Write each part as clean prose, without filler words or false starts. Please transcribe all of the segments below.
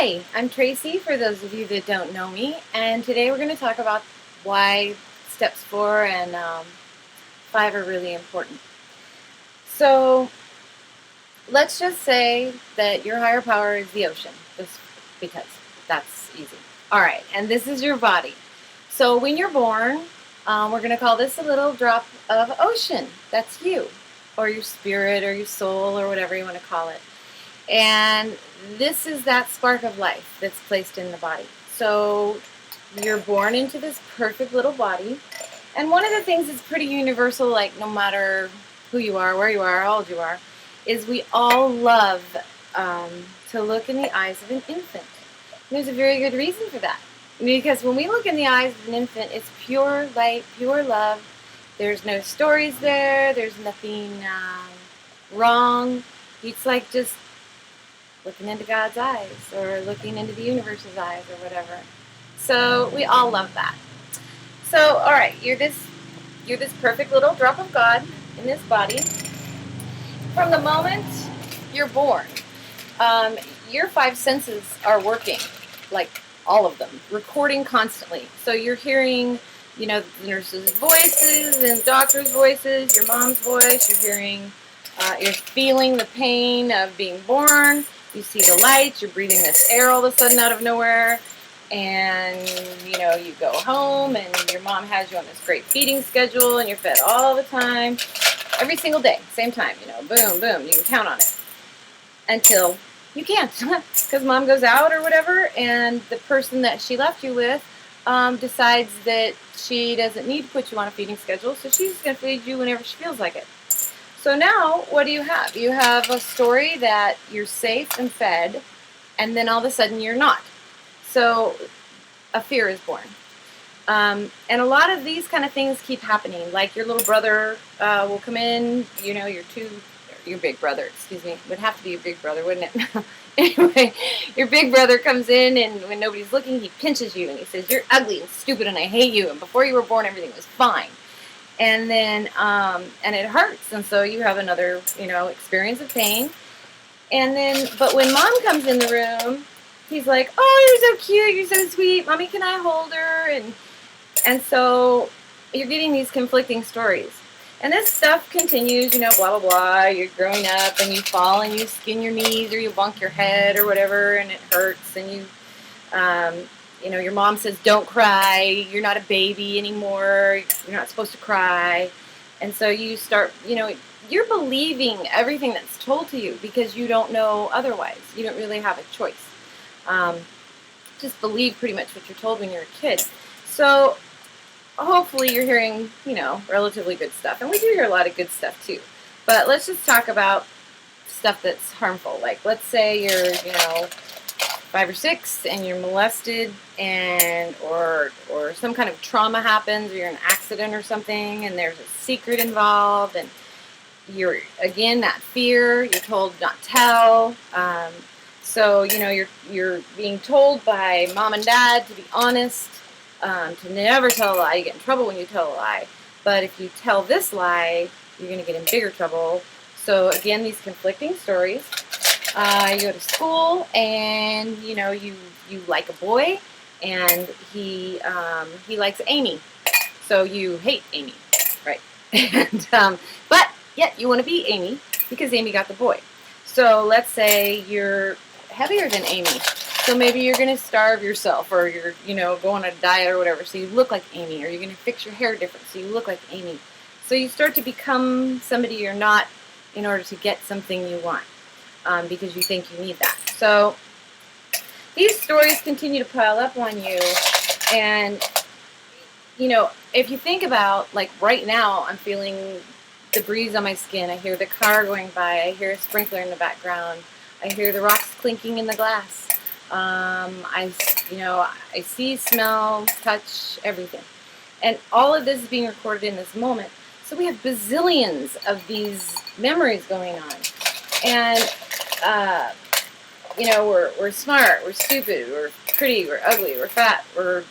Hi, I'm Tracy, for those of you that don't know me, and today we're going to talk about why steps 4 and 5 are really important. So, let's just say that your higher power is the ocean, just because that's easy. Alright, and this is your body. So, when you're born, we're going to call this a little drop of ocean. That's you, or your spirit, or your soul, or whatever you want to call it. And this is that spark of life that's placed in the body. So you're born into this perfect little body. And one of the things that's pretty universal, like no matter who you are, where you are, how old you are, is we all love to look in the eyes of an infant. And there's a very good reason for that. Because when we look in the eyes of an infant, it's pure light, pure love. There's no stories there. There's nothing wrong. It's like just looking into God's eyes, or looking into the universe's eyes, or whatever. So we all love that. So, all right, you're this perfect little drop of God in this body. From the moment you're born, your 5 senses are working, like all of them, recording constantly. So you're hearing, the nurses' voices and doctors' voices, your mom's voice. You're feeling the pain of being born. You see the lights, you're breathing this air all of a sudden out of nowhere, and you go home and your mom has you on this great feeding schedule and you're fed all the time, every single day, same time, boom, boom, you can count on it. Until you can't, because mom goes out or whatever, and the person that she left you with decides that she doesn't need to put you on a feeding schedule, so she's just going to feed you whenever she feels like it. So now, what do you have? You have a story that you're safe and fed, and then all of a sudden you're not. So a fear is born. And a lot of these kind of things keep happening. Like your little brother will come in, your big brother, excuse me. It would have to be your big brother, wouldn't it? Anyway, your big brother comes in, and when nobody's looking, he pinches you, and he says, "You're ugly and stupid, and I hate you, and before you were born, everything was fine." And then, and it hurts, and so you have another, experience of pain. And then, but when mom comes in the room, he's like, "Oh, you're so cute, you're so sweet, mommy, can I hold her?" And so you're getting these conflicting stories. And this stuff continues, blah, blah, blah. You're growing up, and you fall, and you skin your knees, or you bonk your head, or whatever, and it hurts, and your mom says, "Don't cry, you're not a baby anymore, you're not supposed to cry." And so you start, you're believing everything that's told to you because you don't know otherwise. You don't really have a choice. Just believe pretty much what you're told when you're a kid. So hopefully you're hearing, relatively good stuff. And we do hear a lot of good stuff too. But let's just talk about stuff that's harmful. Like, let's say you're, 5 or 6 and you're molested, and or some kind of trauma happens, or you're in an accident or something, and there's a secret involved, and you're, again, that fear, you're told not to tell. So you're being told by mom and dad to be honest, to never tell a lie. You get in trouble when you tell a lie, but if you tell this lie, you're going to get in bigger trouble. So again, these conflicting stories. You go to school, and you like a boy, and he likes Amy, so you hate Amy, right? And but yet you want to be Amy because Amy got the boy. So let's say you're heavier than Amy, so maybe you're going to starve yourself, or you're go on a diet or whatever, so you look like Amy, or you're going to fix your hair different so you look like Amy. So you start to become somebody you're not in order to get something you want. Because you think you need that. So these stories continue to pile up on you, and if you think about, like, right now, I'm feeling the breeze on my skin. I hear the car going by. I hear a sprinkler in the background. I hear the rocks clinking in the glass. I see, smell, touch, everything, and all of this is being recorded in this moment. So we have bazillions of these memories going on, and we're smart, we're stupid, we're pretty, we're ugly, we're fat, we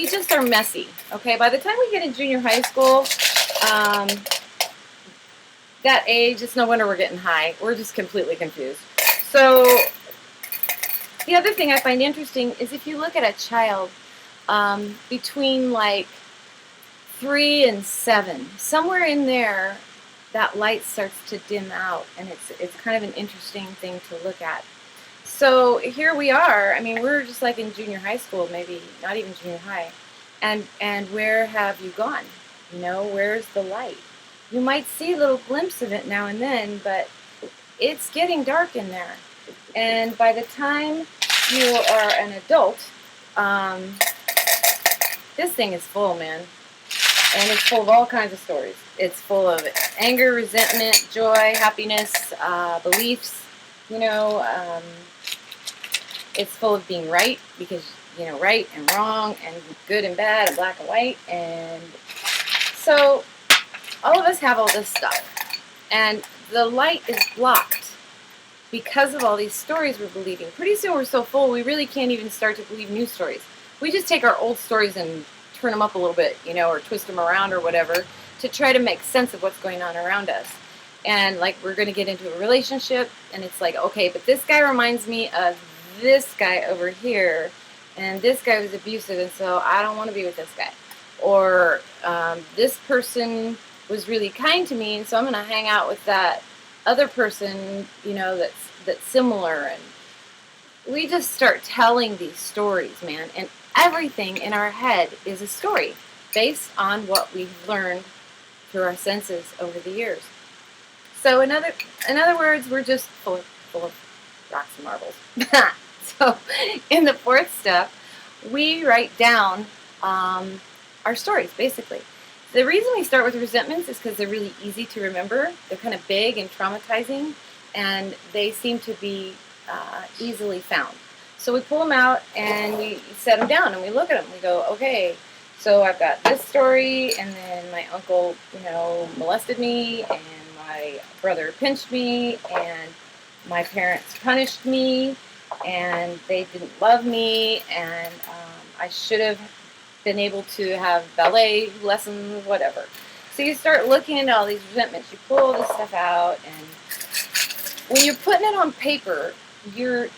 just are messy. Okay, by the time we get in junior high school, that age, it's no wonder we're getting high. We're just completely confused. So The other thing I find interesting is if you look at a child between like 3 and 7, somewhere in there, that light starts to dim out, and it's kind of an interesting thing to look at. So here we are. I mean, we're just like in junior high school, maybe not even junior high, and where have you gone? Where's the light? You might see a little glimpse of it now and then, but it's getting dark in there. And by the time you are an adult, um, this thing is full, man. And it's full of all kinds of stories. It's full of anger, resentment, joy, happiness, beliefs. You know, um, it's full of being right, because, right and wrong and good and bad and black and white. And so all of us have all this stuff. And the light is blocked because of all these stories we're believing. Pretty soon we're so full we really can't even start to believe new stories. We just take our old stories and turn them up a little bit, or twist them around or whatever, to try to make sense of what's going on around us. And like, we're going to get into a relationship, and it's like, okay, but this guy reminds me of this guy over here, and this guy was abusive, and so I don't want to be with this guy. Or this person was really kind to me, and so I'm going to hang out with that other person, that's similar. And we just start telling these stories, man, and everything in our head is a story based on what we've learned through our senses over the years. So in other words, we're just full of rocks and marbles. So in the fourth step, we write down our stories, basically. The reason we start with resentments is because they're really easy to remember. They're kind of big and traumatizing, and they seem to be easily found. So we pull them out and we set them down and we look at them. We go, okay, so I've got this story, and then my uncle, molested me, and my brother pinched me, and my parents punished me, and they didn't love me, and I should have been able to have ballet lessons, whatever. So you start looking at all these resentments. You pull all this stuff out, and when you're putting it on paper, you're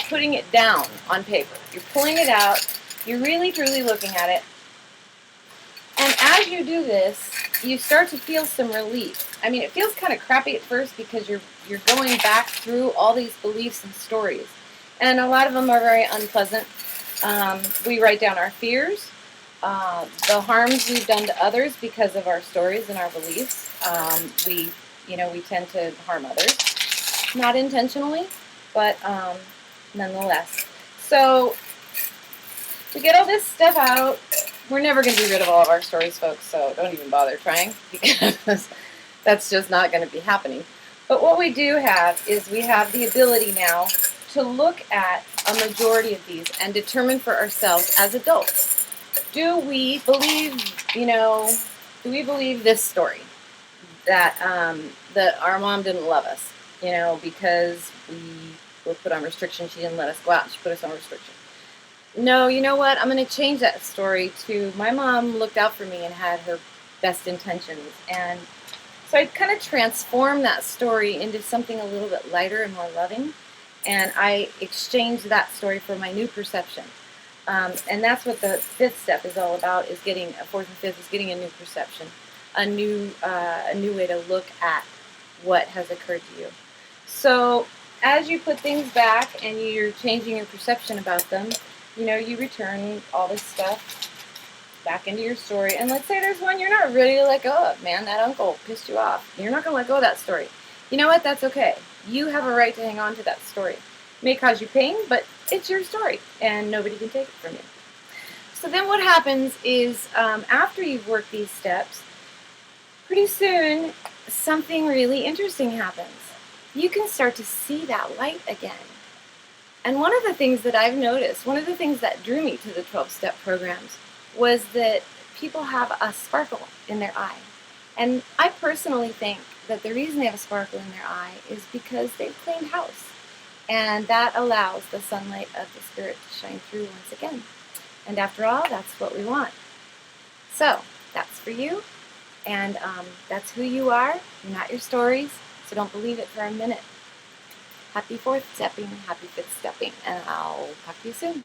putting it down on paper. You're pulling it out. You're really, truly looking at it. And as you do this, you start to feel some relief. I mean, it feels kind of crappy at first because you're going back through all these beliefs and stories. And a lot of them are very unpleasant. We write down our fears, the harms we've done to others because of our stories and our beliefs. We tend to harm others. Not intentionally, but nonetheless. So to get all this stuff out, we're never going to be rid of all of our stories, folks, so don't even bother trying, because that's just not going to be happening. But what we do have is we have the ability now to look at a majority of these and determine for ourselves as adults, do we believe this story, that our mom didn't love us, because we were put on restriction. She didn't let us go out. She put us on restriction. No, you know what? I'm going to change that story to my mom looked out for me and had her best intentions. And so I kind of transform that story into something a little bit lighter and more loving. And I exchange that story for my new perception. And that's what the fifth step is all about, is getting a fourth and fifth is getting a new perception, a new way to look at what has occurred to you. So as you put things back and you're changing your perception about them, you return all this stuff back into your story. And let's say there's one you're not ready to let go of. Man, that uncle pissed you off. You're not going to let go of that story. You know what? That's okay. You have a right to hang on to that story. It may cause you pain, but it's your story, and nobody can take it from you. So then what happens is, after you've worked these steps, pretty soon something really interesting happens. You can start to see that light again. And one of the things that I've noticed, one of the things that drew me to the 12-step programs, was that people have a sparkle in their eye. And I personally think that the reason they have a sparkle in their eye is because they've cleaned house. And that allows the sunlight of the Spirit to shine through once again. And after all, that's what we want. So, that's for you. And that's who you are, not your stories. So don't believe it for a minute. Happy fourth stepping, happy fifth stepping, and I'll talk to you soon.